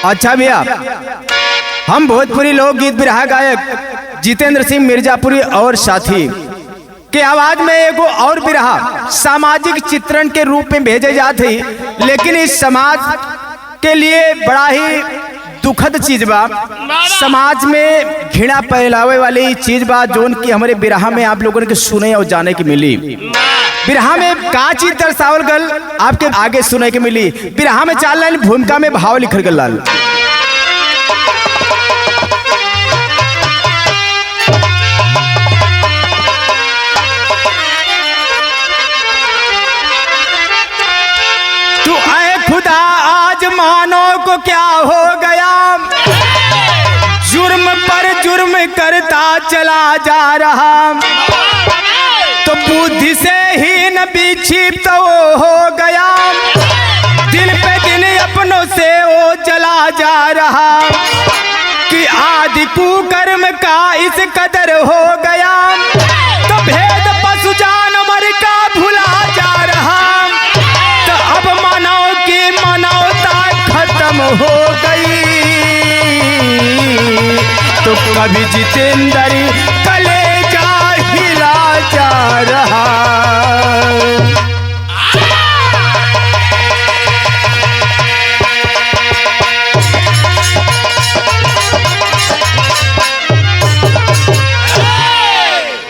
अच्छा भैया, हम भोजपुरी लोकगीत बिरहा गायक जितेंद्र सिंह मिर्जापुरी और साथी के आवाज में एगो और बिरहा सामाजिक चित्रण के रूप में भेजे जाते ही, लेकिन इस समाज के लिए बड़ा ही दुखद चीज बा। समाज में घृणा फैलावे वाली चीज बा जोन की हमारे बिरहा में आप लोगों के सुने और जाने की मिली। बिरहा में का चीज दर्शावल गल आपके आगे सुने के मिली। बिरहा में 4 लाइन भूमिका में भाव लिखल गल लाल। तू आए खुदा आज मानो को क्या हो गया, जुर्म पर जुर्म करता चला जा रहा, तो बुद्धि से ही न विक्षिप्त हो गया, दिन पे दिन अपनों से वो चला जा रहा, कि आदि कुकर्म का इस कदर हो गया, तो भेद पशु जानवर का भुला जा रहा, तो अब मानव की मानवता खत्म हो गई, तो कभी जितेंद्र कलेजा हिला जा रहा।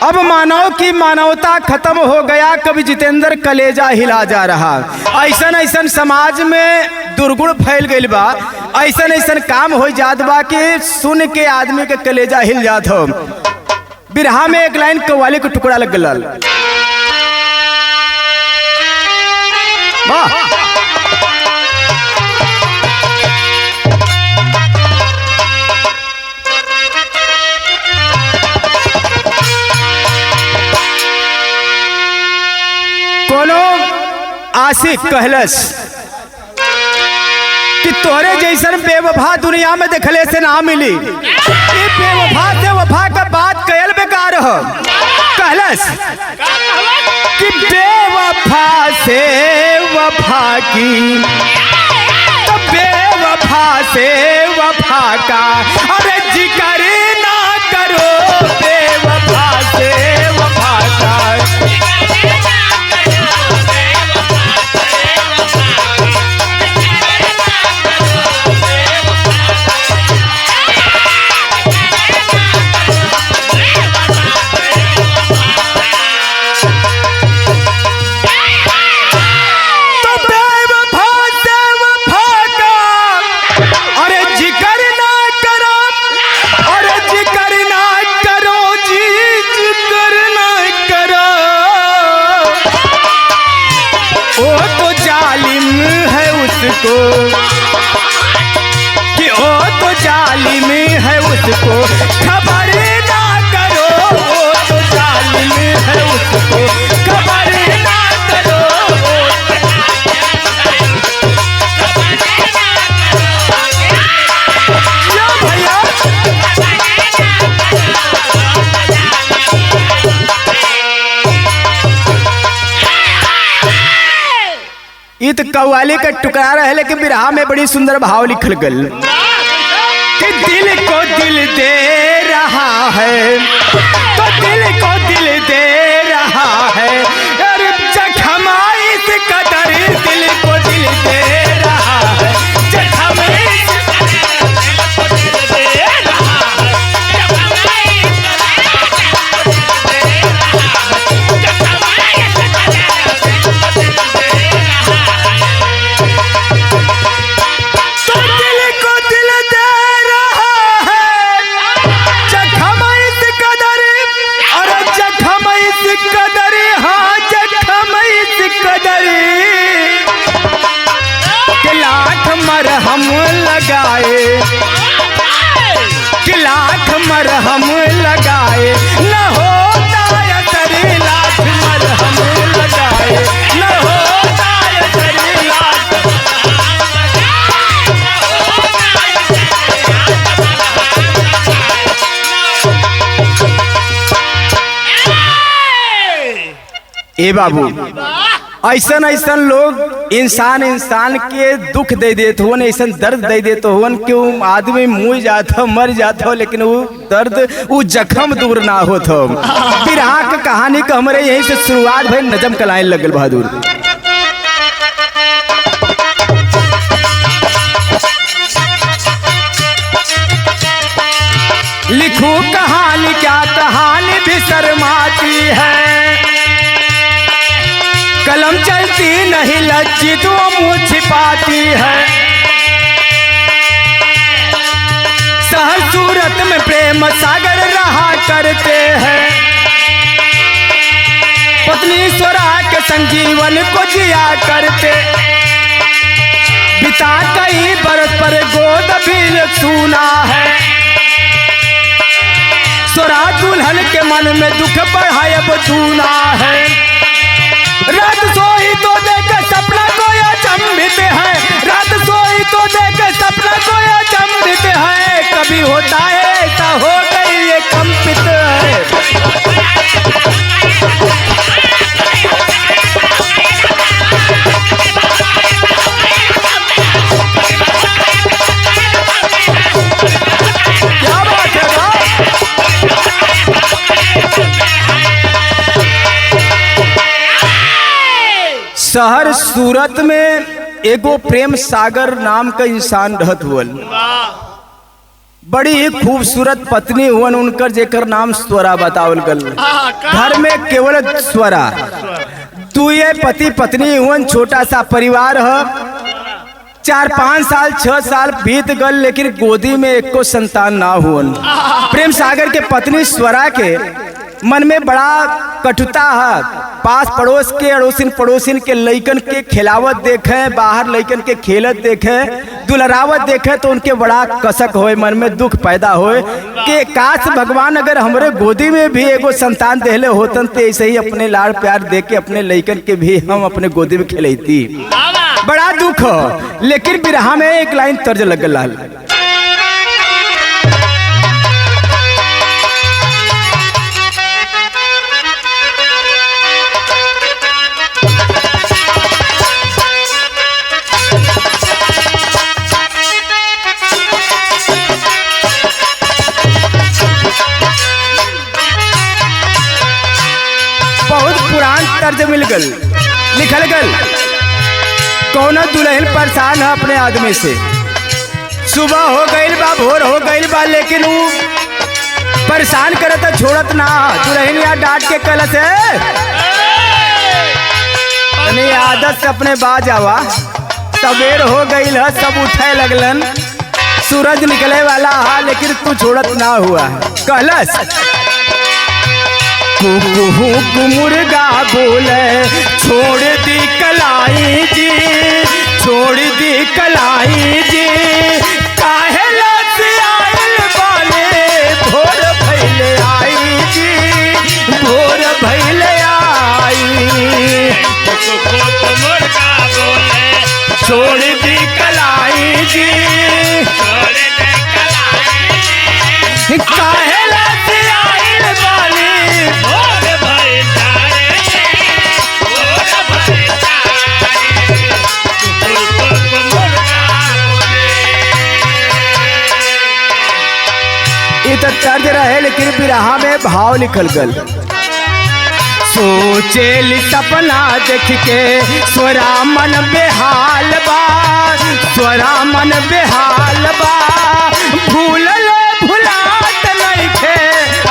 अब मानव की मानवता खत्म हो गया, कभी जितेंद्र कलेजा हिला जा रहा। ऐसन ऐसन समाज में दुर्गुण फैल गई बा, ऐसन ऐसन काम हो जात बा कि सुन के आदमी के कलेजा हिल जात हो। बिरहा में एक लाइन कव्वाली का टुकड़ा लग गया। वाह, कोनो आशिक कहलस कि तोरे जैसन बेवफा दुनिया में देखले से ना मिली, कि बेवफा से वफा का बात कयल बेकार हो। कहलस कि बेवफा से वफा की, तो बेवफा से वफा का अरे जिक्र ना करो, बेवफा से वफा का। कि ओ तो जालिम है उसको खबर ना करो, ओ तो जालिम है उसको खबर ना करो। या भैया, ये तो कव्वाली का टुकड़ा रहे, लेकिन बिरहा में बड़ी सुंदर भाव लिखल गल कि दिल को दिल दे रहा है, तो दिल को दिल दे रहा है, अरे जख्म इस कदर दिल को दिल दे रहा है, जख्म इस कदर दिल को दिल दे रहा है, हम लगाए कि लाख मरहम लगाए न होता असर, लाख मरहम लगाए न होता असर, लाख। ए बाबू, ऐसन ऐसन लोग इंसान के दुख दे देते हुन, ऐसा दर्द दे देते हुन कि वो आदमी मुँह जाता मर जाता हो, लेकिन वो दर्द वो जख्म दूर ना हो। बिरहा के कहानी का हमारे यहीं से शुरुआत भाई नजम कलाइन लगल बहादुर। लिखूं कहानी क्या कहानी भी शर्माती है, कलम चलती नहीं लज्जित वो मुँह छिपाती है। शहर सूरत में प्रेम सागर रहा करते हैं, पत्नी स्वरा के संजीवन को जिया करते। बिता कई बरस पर गोद भी सुना है, स्वरा दुल्हन के मन में दुख बढ़ाए अब दूना है। रात सोई तो देख सपना कोया चंबित है, रात सोई तो देख सपना कोया चंबित है। कभी होता है ऐसा हो गई ये कंपित है। क्या बात है ना? शहर सूरत में एगो प्रेम सागर नाम का इंसान रहत हुअल। बड़ी खूबसूरत पत्नी हुअन उनकर, जेकर नाम स्वरा बतावल गल। घर में केवल स्वरा, दुए पति पत्नी हुअन, छोटा सा परिवार है। 4-5 साल 6 साल बीत गल, लेकिन गोदी में एको संतान ना हुअन। प्रेम सागर के पत्नी स्वरा के मन में बड़ा कटुता है। पास पड़ोस के अड़ोसिन पड़ोसिन के लइकन के खिलावत देखे, बाहर लइकन के खेलत देखे, दुलरावत देखे तो उनके बड़ा कसक होए, मन में दुख पैदा होए कि काश भगवान अगर हमरे गोदी में भी एगो संतान देले होतन तो ऐसे ही अपने लाड़ प्यार दे के अपने लइकन के भी हम अपने गोदी में खिलैती। बड़ा दुख हो। लेकिन बिरहा में एक लाइन तर्ज लगल लाल। बहुत पुरान तर्ज मिल गल, लिखल गल। कौनो दुल्हन परेशान है अपने आदमी से, सुबह हो गईल बा भोर हो गईल बा, लेकिन वो परेशान करता छोड़त ना। दुल्हन या डांट के कलस है नहीं आदत से अपने बाज आवा। सवेर हो गईल है, सब उठे लगलन, सूरज निकले वाला है, लेकिन तू छोड़त ना हुआ। कलस कुकू मुर्गा बोले छोड़ दी कलाई जी, छोड़ दी कलाई जी। काहे लत आइल बाले भोर भइले आई जी, भोर भइले आई। कुकू मुर्गा बोले छोड़ दी कलाई जी, छोड़ दी कलाई। काहे लत आइल बाले तर्ज रहे, लेकिन बिरहा में भाव लिखल गल। सोचेली सपना देख के स्वरा मन बेहाल बा, स्वरा मन बेहाल बा। भूलल भुलात नइखे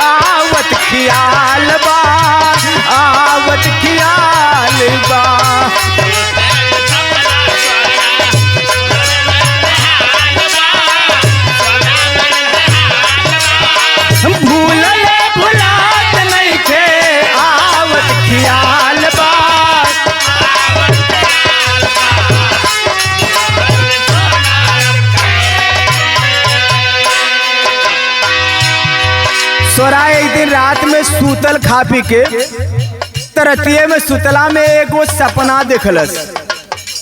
आवत खियाल बा, आवत खियाल बा। भूलल भुलात नइखे आवत खियाल बा। स्वरा एक दिन रात में सूतल खा पी के तरतिये में सुतला में एगो सपना देखलस,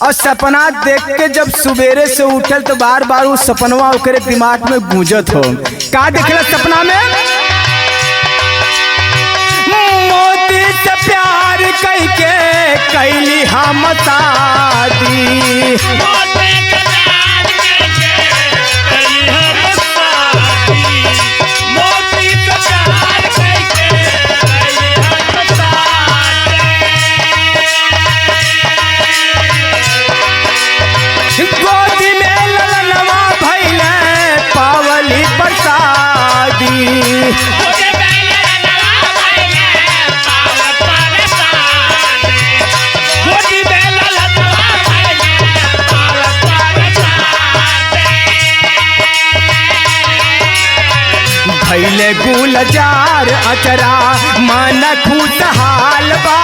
और सपना देख के जब सवेरे से उठल तो बार बार उस सपनवा ओकरे दिमाग में गूंजत हो। का देखलस सपना में? मोती से प्यार कई के कैली हम शादी। गोदी में ललनवा भइले पावली प्रसादी। भैले गुलजार अचरा मन खुशहाल बा,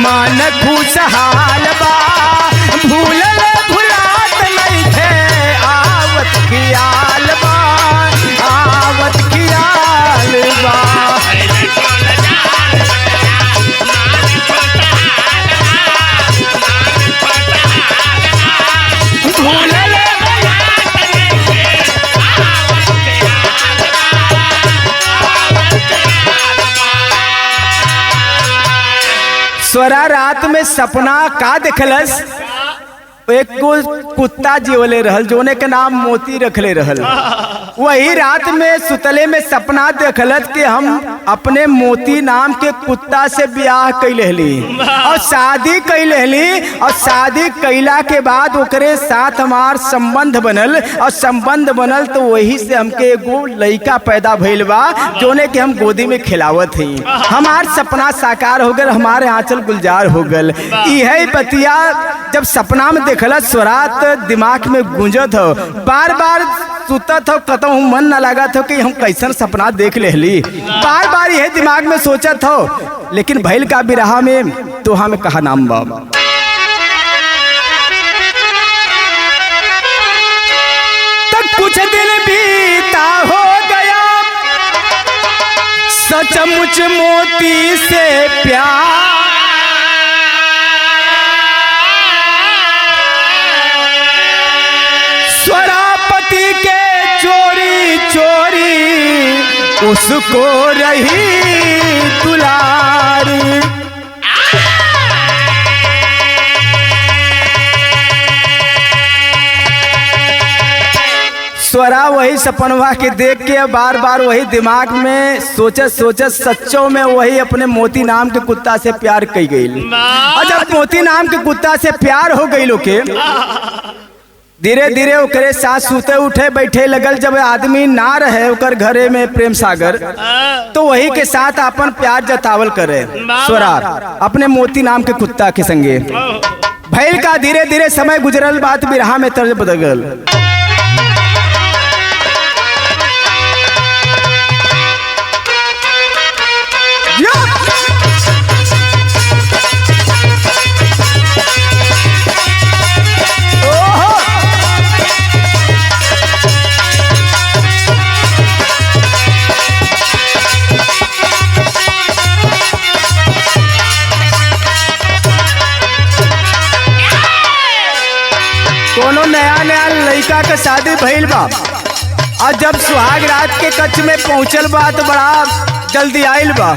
मन खुशहाल बा। भूलल भुलात नइखे आवत खियाल बा, आवत खियाल बा। भूलल स्वरा रात में सपना का देखलस? एक कुत्ता जीवले रहल जोने के नाम मोती रखले रहल। वही रात में सुतले में सपना देखलत कि हम अपने मोती नाम के कुत्ता से ब्याह कैलहली और शादी कैलहली। और शादी कैला के बाद ओकरे साथ हमार संबंध बनल और संबंध बनल तो वही से हमके एगो लड़का पैदा भइल बा जोने के हम गोदी में खिलावत हई। हमार सपना साकार हो गल, हमारे आंचल गुलजार हो गल। यही बतिया जब सपना में देखलत स्वरात दिमाग में गूंजत हो, बार बार सुतत हो, कतहु मन न लागत हो कि हम कैसन सपना देख लेली। बार बार यह दिमाग में सोचत हो। लेकिन भइल का बिरहा में तो हमें कहा नाम बा। तक कुछ दिन बीता हो गया, सचमुच मोती से प्यार। स्वरापति के चोरी चोरी उसको रही दुलारी। स्वरा वही सपनवा के देख के बार बार वही दिमाग में सोचत सोचत सच्चों में वही अपने मोती नाम के कुत्ता से प्यार कई गई। और जब मोती नाम के कुत्ता से प्यार हो गई लोग के धीरे धीरे ओकरे साथ सूते उठे बैठे लगल। जब आदमी ना रहे ओकर घरे में प्रेम सागर तो वही के साथ अपन प्यार जतावल करे स्वरा अपने मोती नाम के कुत्ता के संगे। भइल का धीरे धीरे समय गुजरल, बात बिरहा में तर्ज बदल। कोनो नया नया लड़का के शादी भइल बा और जब सुहाग रात के कच्छ में पहुंचल बा तो बड़ा जल्दी आइल बा।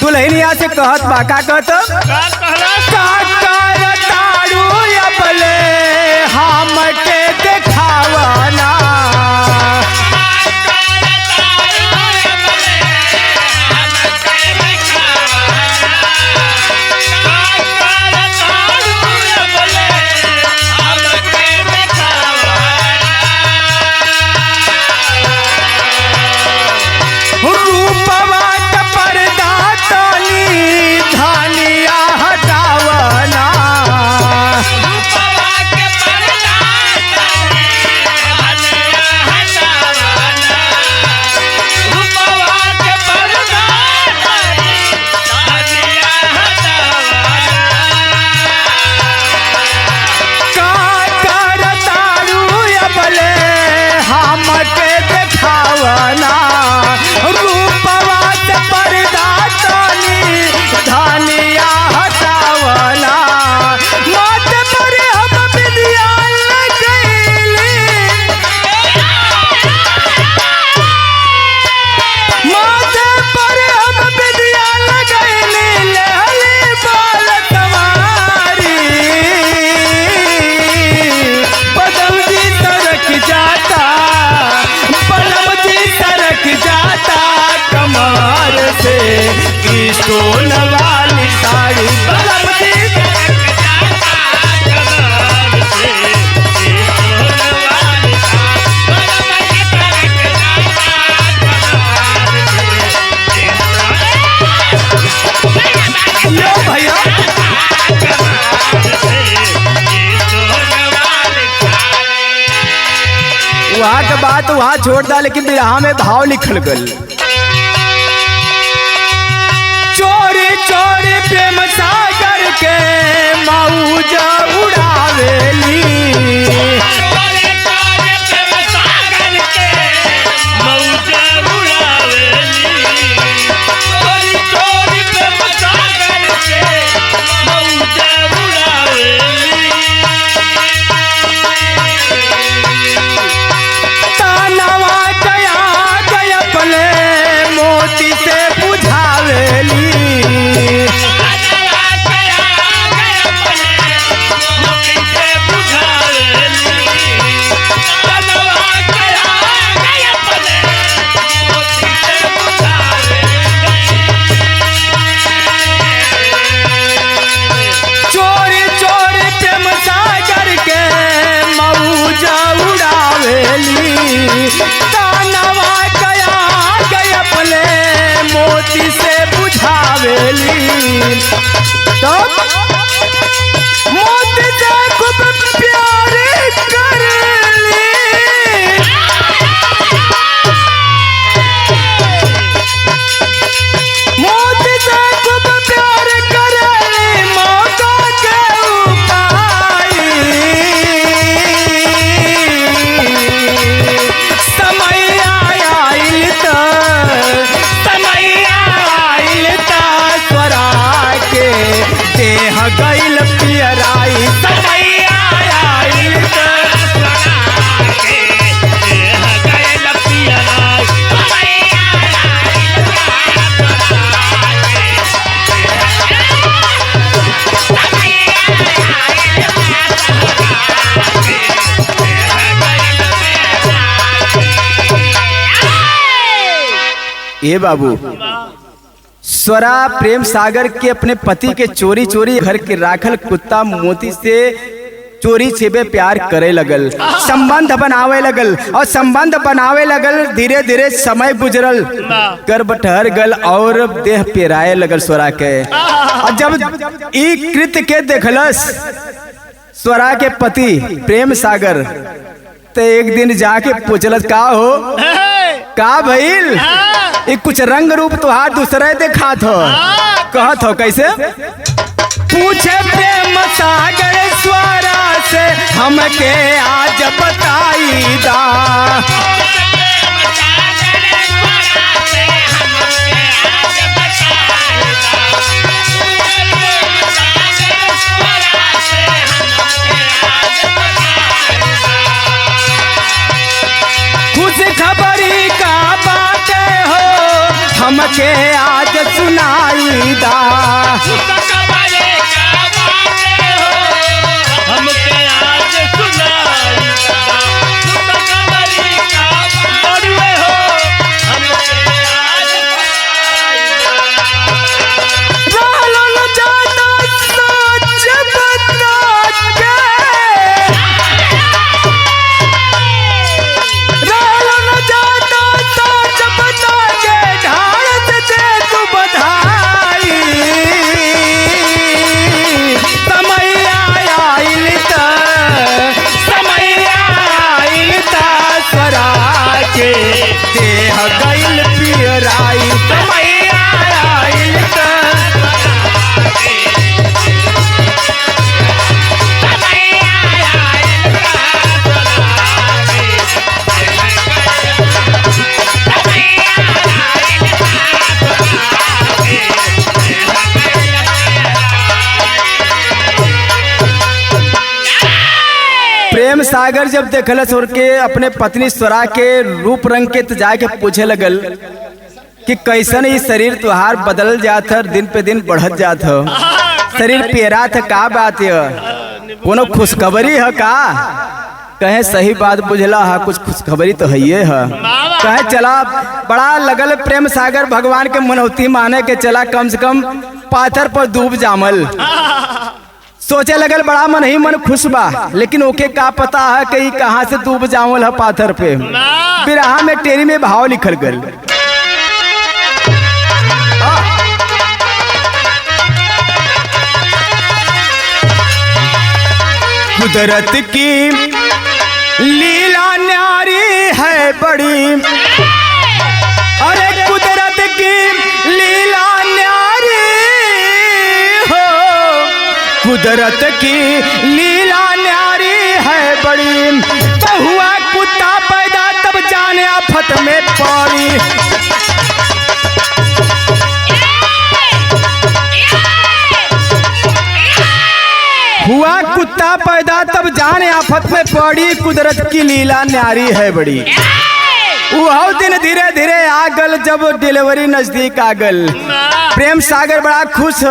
दुल्हनिया से कहत बा, का कहत तारू अबले हमके देखावना। रूपवा पर्दा तनी धानिया हटावना। बात वहाँ छोड़ दा, लेकिन बिरहा में भाव लिखल गल। चोरी चोरी प्रेम सागर के मौज उड़ावेली, गइल पियराई समैया आइल गइल पियराई ए बाबू, स्वरा प्रेम सागर के अपने पति के चोरी चोरी घर के राखल कुत्ता मोती से चोरी छिपे प्यार करे लगल, संबंध बनावे लगल और संबंध बनावे लगल। धीरे धीरे समय गुजरल, गर्भ ठहर गल और देह पेराए लगल स्वरा के। और जब ई कृत्य के देखलस स्वरा के पति प्रेम सागर, तो एक दिन जाके पूछलस का हो का भइल, एक कुछ रंग रूप तुहार दूसरे दिखात हो। कहत हो कैसे, पूछे प्रेम सागर स्वरा से हमके आज बताई दा, खुश खबरी का बाटे हो हमके आज सुनाई दा, गइल पियराई समैया आइल प्रेम सागर जब देखलस और के अपने पत्नी स्वरा के रूप रंग के तो जाके पूछे लगल कि कैसन ही शरीर तुहार बदल जात है, दिन पे दिन बढ़त जात हो, शरीर पेरा था का बात है, कोनो खुशखबरी है का? कहे सही बात बुझला है, कुछ खुशखबरी तो है ये है। कहे चला बड़ा लगल प्रेम सागर भगवान के मनौती माने के चला कम से कम पाथर पर डूब जामल। सोचे लगल बड़ा मन ही मन खुश बा, लेकिन ओके का पता है कि कहाँ से डूब जावल है पाथर पे। बिरहा में टेरी में भाव लिखल गल, कुदरत की लीला न्यारी है बड़ी, अरे कुदरत की लीला न्यारी हो, कुदरत की लीला न्यारी है बड़ी। तो हुआ कुत्ता पैदा तब जाने आफत में पड़ी। हुआ कुत्ता पैदा तब जाने आफत में पड़ी, कुदरत की लीला न्यारी है बड़ी। वो दिन धीरे धीरे आगल, जब डिलीवरी नजदीक आगल, प्रेम सागर बड़ा खुश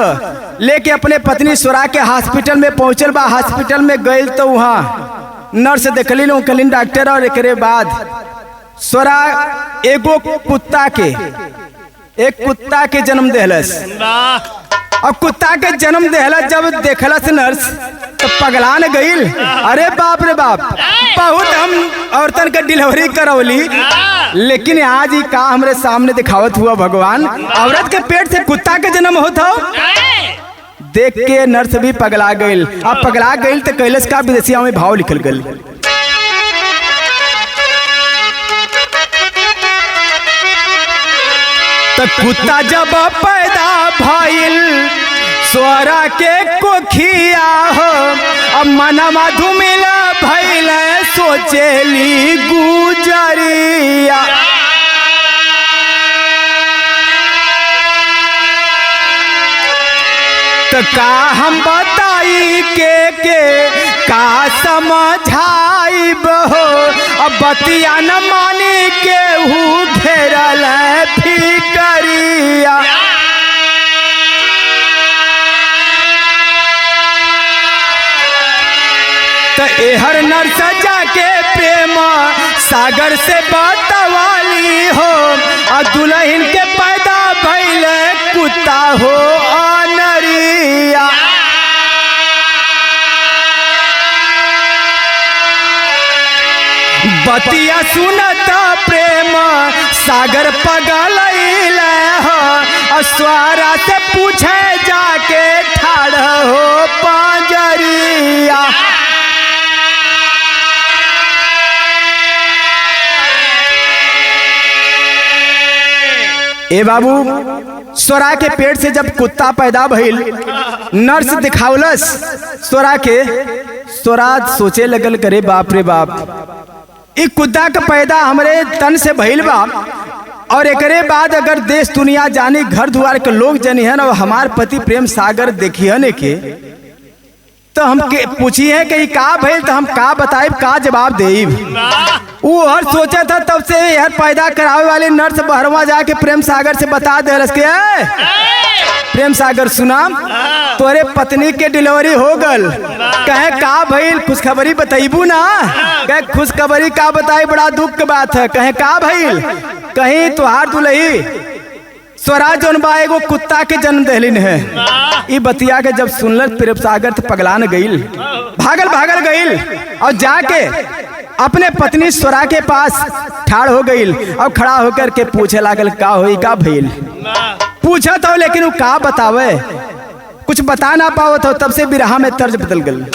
लेके अपने पत्नी स्वरा के हॉस्पिटल में पहुंचल बा। हॉस्पिटल में गई तो वहाँ नर्स देखलिन, कहलिन डॉक्टर, और एकरे बाद स्वरा एक कुत्ता के जन्म देहलस। और कुत्ता के जन्म देहला जब देखलस नर्स तो पगला न गईल। अरे बाप रे बाप, बहुत हम औरतन के डिलीवरी करवली, लेकिन आज ही का हमरे सामने दिखावत हुआ भगवान। औरत के पेट से कुत्ता के जन्म होता देख के नर्स भी पगला गईल। अब पगला गईल तो कैलस का विदेशिया में भाव लिखल गल। तो कुत्ता जब पैदा भइल स्वरा के कोखिया हो, अब मनवा धुमिला भइल सोचेली गुजरिया। तो का हम बताई के का समझाइब हो, अब बतिया न मानी केहू घेरल फिकरिया। तो एहर नर्स जाके प्रेम सागर से बतवाली हो, और दुल्हन के पैदा भइल कुत्ता हो अनरिया। बतिया सुनत प्रेम सागर पगलैल हो, और स्वरा से पूछे जाके ठाड़ हो पंजरिया। ए बाबू, स्वरा के पेट से जब कुत्ता पैदा भइल, नर्स दिखावलस स्वरा के। स्वरा सोचे लगल, करे बाप रे बाप, ई कुत्ता का पैदा हमरे तन से भइल बा, और एकरे बाद अगर देश दुनिया जानी, घर द्वार के लोग जनी है ना, हमार पति प्रेम सागर देखिए के, तो हम पूछिए कि का भइल, तो हम का बताइब, का जवाब देब। वो हर सोचा था, तब से हर पैदा करावे वाले नर्स बहरवा जाके प्रेम सागर से बता दे के प्रेम सागर सुना, तोरे पत्नी के डिलीवरी हो गल। कहे का भइल, खुशखबरी बताइबू ना। कहे खुशखबरी का बताई, बड़ा दुख की बात है। कहे का भइल, कहीं तुहार दुल्ही स्वरा जौन बा एगो कुत्ता के जन्म देहलिन है। ई बतिया के जब सुनल प्रेम सागर तो पगलान गईल, भागल गईल, और जाके अपने पत्नी स्वरा के पास ठाड़ हो गईल, और खड़ा होकर के पूछे लागल का होई, का भइल। पूछा तो लेकिन वो का बतावे, कुछ बता ना पावत हो। तब से बिरहा में तर्ज बदल गल।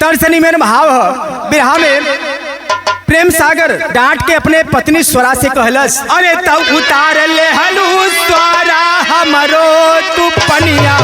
तर्जनी में भाव है बिरहा में, प्रेम सागर डांट के अपने पत्नी स्वरा से कहलस, अरे तब उतार ले हलू स्वरा हमरो तू पनिया।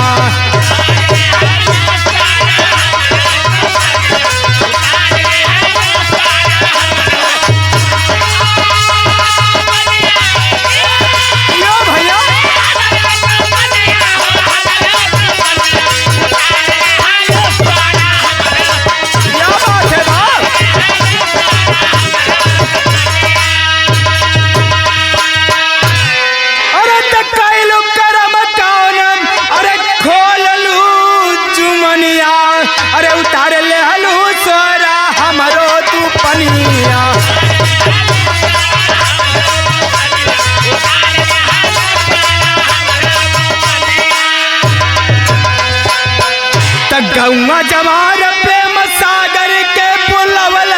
गौवा जवार प्रेम सागर के बुलवल,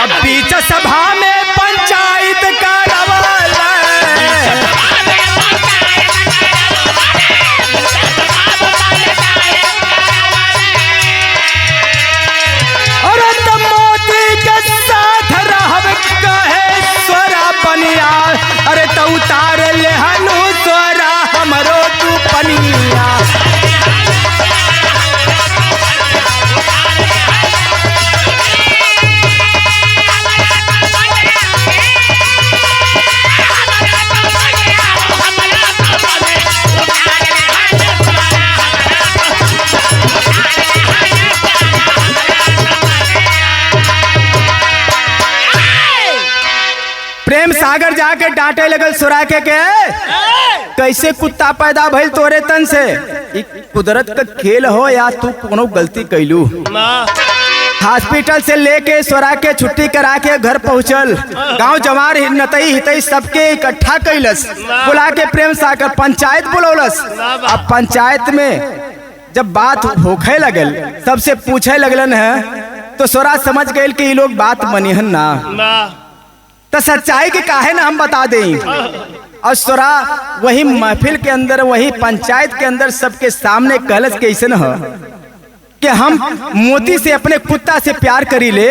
अब बीच सभा में पंचायत करवल। जाके डांटे लगल सोरा के कैसे कुत्ता पैदा भइल तोरे तन से? कुदरत का खेल हो या तू कोनो गलती कैलू? हॉस्पिटल से लेके सोरा के छुट्टी करा के घर पहुंचल। गांव जवार नतई हितई सबके इकट्ठा कैलस, बुला के प्रेम सागर पंचायत बुलौलस। अब पंचायत में जब बात होखे लगल, सबसे पूछे लगलन है, तो सोरा समझ गए कि ये लोग बात मनिहन ना, तो सच्चाई के काहे ना हम बता दें। और सोरा वही महफिल के अंदर, वही पंचायत के अंदर सबके सामने कहलस कैसे न कि हम मोती से अपने कुत्ता से प्यार करी ले,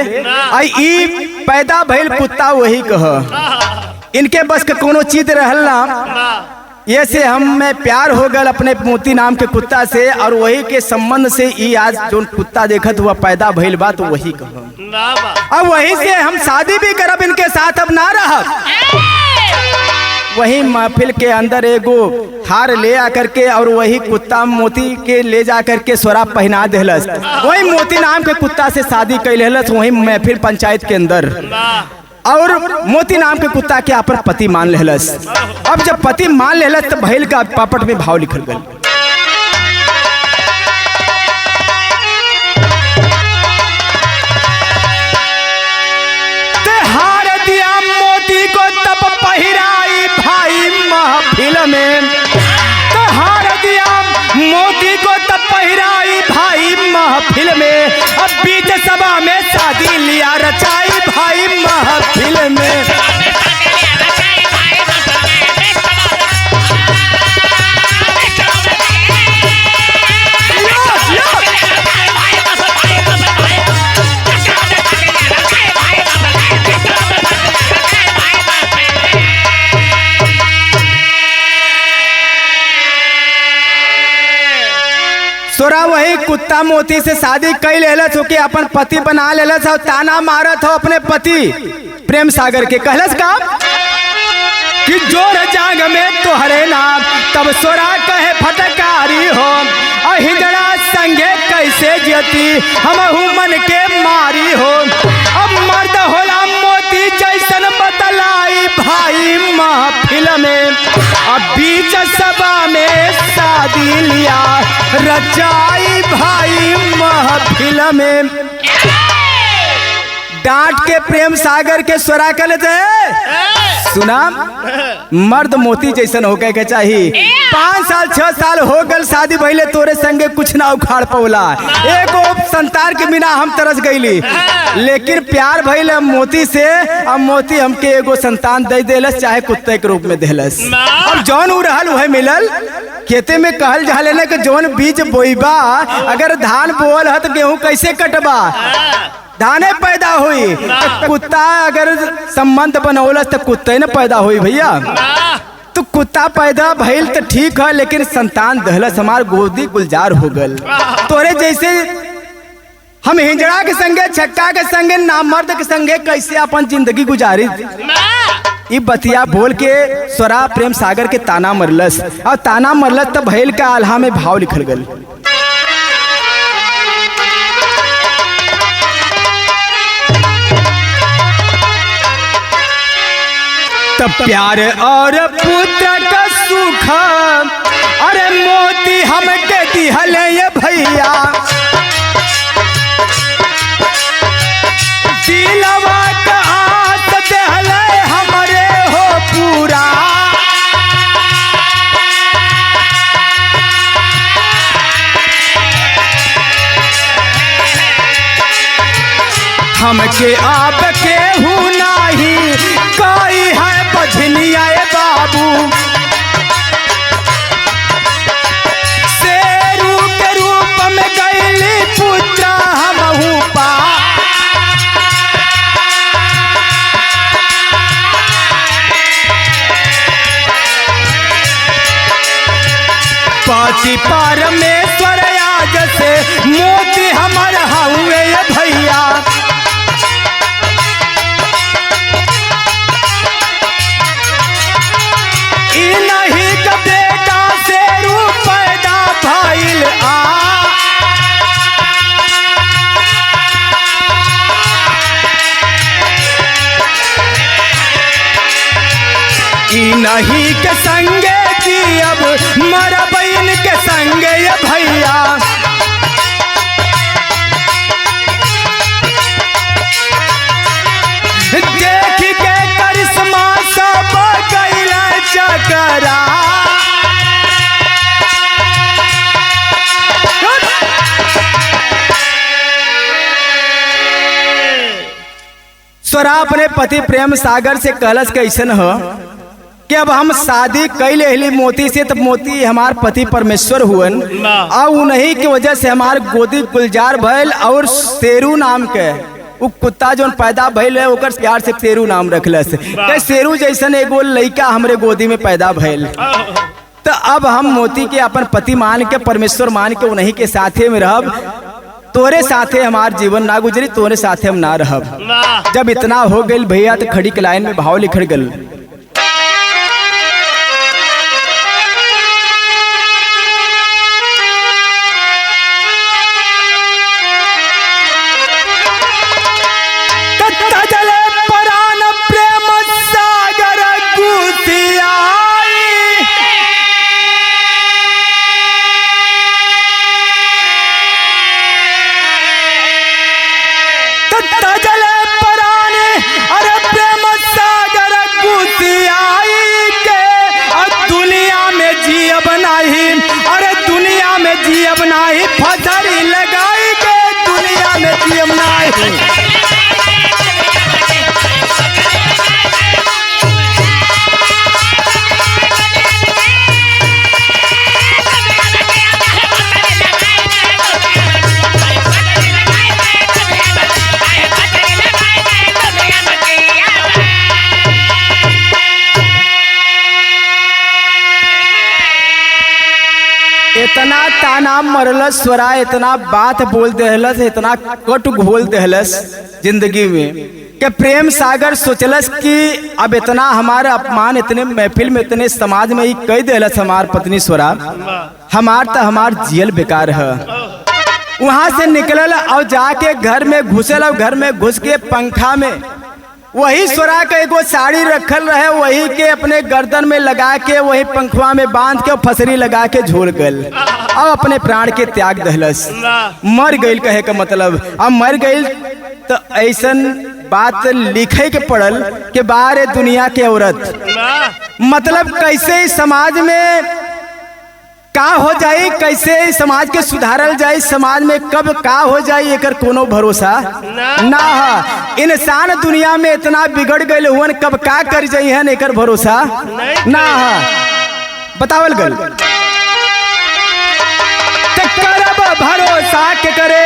आई पैदा भइल कुत्ता वही कह, इनके बस के कोनो चीज रहल ना, ये से हम में प्यार हो गल अपने मोती नाम के कुत्ता से, और वही के संबंध से ई आज जो कुत्ता देखत हुआ पैदा भइल बा, तो वही कह, अब वही से हम शादी भी करब इनके साथ, अब ना रहब। वही महफिल के अंदर एगो हार ले आकर के और वही कुत्ता मोती के ले जा करके सोरा पहना देहलस, वही मोती नाम के कुत्ता से शादी कैलस, वही महफिल पंचायत के अंदर, और मोती नाम के कुत्ता के अपन पति मान लेहलस। अब जब पति मान लेहलस तो भइल का पापट में भाव लिखल गल, हार दिया मोती को तब पहिराई भाई महफिल में, तो हार दिया मोती को तब पहिराई भाई महफिल में, अब बीच सभा में शादी लिया रचाई भाई महफिल में। सोरा वही कुत्ता मोती से शादी कई लेलस, होके अपन पति बना लेलस, और ताना मारत हो अपने पति प्रेम सागर के, कहलस का कि जोर जाग में तोहरे नाम, तब सोरा कहे फटकारी हो, और हिजड़ा संगे कैसे जती हमहू मन के मारी हो, अब मर्द होला मोती जैसन बतलाई भाई महफिल में, अब बीच सभा में शादी लिया रचाई भाई महफिल में। डांट के प्रेम सागर के सोरा कर लेते सुना, मर्द मोती जैसन होके के चाहिए। 5 साल 6 साल हो गल शादी भइले, तोरे संगे कुछ ना उखाड़ पौला, एगो संतान के बिना हम तरस गईली, लेकिन प्यार भइल मोती से, अब मोती हमके एगो संतान दे देलस, चाहे कुत्ते के रूप में देलस। अब जौन उ रहल वह मिलल। खेते में कहल जा लेना कि जौन बीज बोईबा, अगर धान बोल है तो गेहूं कैसे कटबा, धाने पैदा हुई। कुत्ता अगर संबंध बनौलस तो कुत्ते न पैदा हुई भैया, तो कुत्ता पैदा भइल तो ठीक है, लेकिन संतान दहलस, हमार गोदी गुलजार हो गल। तोरे जैसे हम हिंजड़ा के संगे, छक्का के संगे, नामर्द के संगे कैसे अपन जिंदगी गुजारी। ई बतिया बोल के सोरा प्रेम सागर के ताना मरलस, और ताना मरलस तो भइल का आल्हा में भाव लिखल गल। तब प्यार और पुत्र का सुख, अरे मोती हमके दिहल ये भैया, दिलवा का आस देहल हमरे हो पूरा, हमके आप के हूँ नहीं कोई है बझनिया बाबू, शेरू के रूप में गईली पुत्र हमहू पा, पति परमेश्वर आज से मोती हमर हुए भैया, नहीं का बेटा से रूप पैदा भइल आ, स्वरा अपने पति प्रेम सागर से कहलस कैसन हो कि अब हम शादी कई लेहली मोती से, तब मोती हमार पति परमेश्वर हुअन और उन्हीं की वजह से हमार गोदी गुलजार भइल और शेरू नाम के वो कुत्ता जो पैदा भइल है ओकर प्यार से शेरू नाम रखलस। शेरू जैसन एगो लड़का हमरे गोदी में पैदा भइल। तो अब हम मोती के अपन पति मान के परमेश्वर मान के उन्हीं के साथे में रहब, तोरे साथे हमार जीवन ना गुजरी, तोरे साथे हम ना रहब। जब इतना हो गई भैया तो खड़ी के लाइन में भाव लिखड़ गल। इतना ताना मरलस स्वरा, इतना बात बोल देहलस, इतना कटु बोल देहलस जिंदगी में कि प्रेम सागर सोचलस कि अब इतना हमारा अपमान इतने महफिल में इतने समाज में ही कह देहलस हमार पत्नी स्वरा, हमार जियल बेकार है। वहां से निकलल और जाके घर में घुसल और घर में घुस के पंखा में वही स्वरा का एगो साड़ी रखल रहे वही के अपने गर्दन में लगा के वही पंखवा में बांध के फसरी लगा के झोल गल और अपने प्राण के त्याग दहलस। मर गईल कहे का मतलब, अब मर गईल तो ऐसन बात लिखे के पड़ल कि बाहर दुनिया के औरत मतलब कैसे समाज में का हो जाए, कैसे समाज के सुधारल जाए, समाज में कब का हो जाए एकर कोनो भरोसा ना है। इंसान दुनिया में इतना बिगड़ गए हुआ कब का कर जाइए एकर भरोसा ना है। बतावल गल करब भरोसा के करे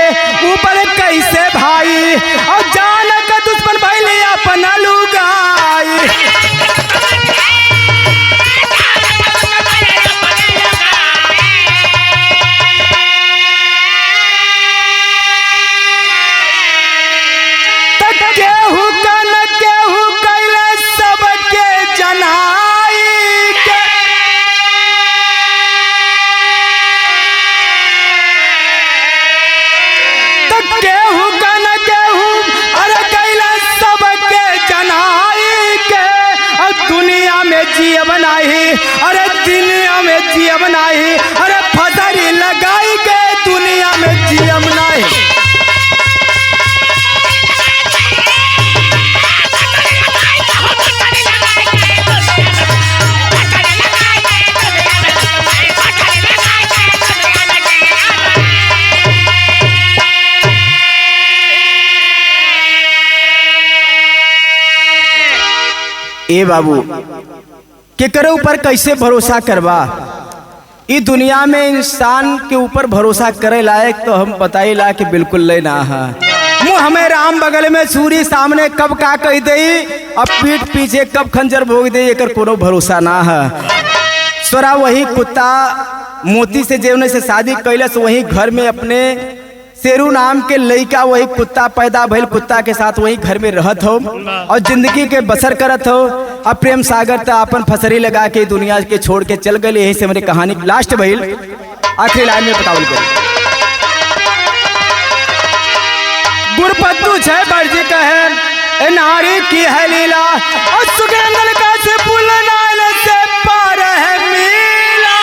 ऊपर कैसे भाई और जान का दुश्मन भइले अपना लुगाई। अरे दुनिया में जिया बनाई, अरे फसरी लगाई के दुनिया में जिया बनाई। ए बाबू केकरे ऊपर कैसे भरोसा करवा, इस दुनिया में इंसान के ऊपर भरोसा करे लायक तो हम बताई ला कि बिल्कुल ले ना है। मुँह हमें राम बगल में सूरी सामने कब का कह दे, अब पीठ पीछे कब खंजर भोग दे एकर कोनो भरोसा ना है। स्वरा वही कुत्ता मोती से जेवने से शादी कैलस वही घर में अपने शेरू नाम के लड़का वही कुत्ता पैदा भइल, कुत्ता के साथ वही घर में रहत हो और जिंदगी के बसर करत हो। अब प्रेम सागर तो अपन फसरी लगा के दुनिया के छोड़ के चल गए। यही से मेरी कहानी लास्ट भइल, आखिरी लाइन में बतावल गई। गुरपत्तू छह बरजी कहे नारी की है लीला और सुगंधल का से बुलनाल से पार है मीला।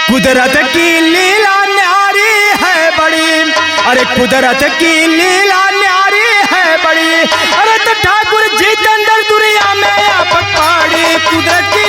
कुदरत की लीला न्यारी है बड़ी, अरे कुदरत की लीला न्यारी है बड़ी, अरे तो ठाकुर जी के अंदर दुनिया में आप पाड़ी कुदरत की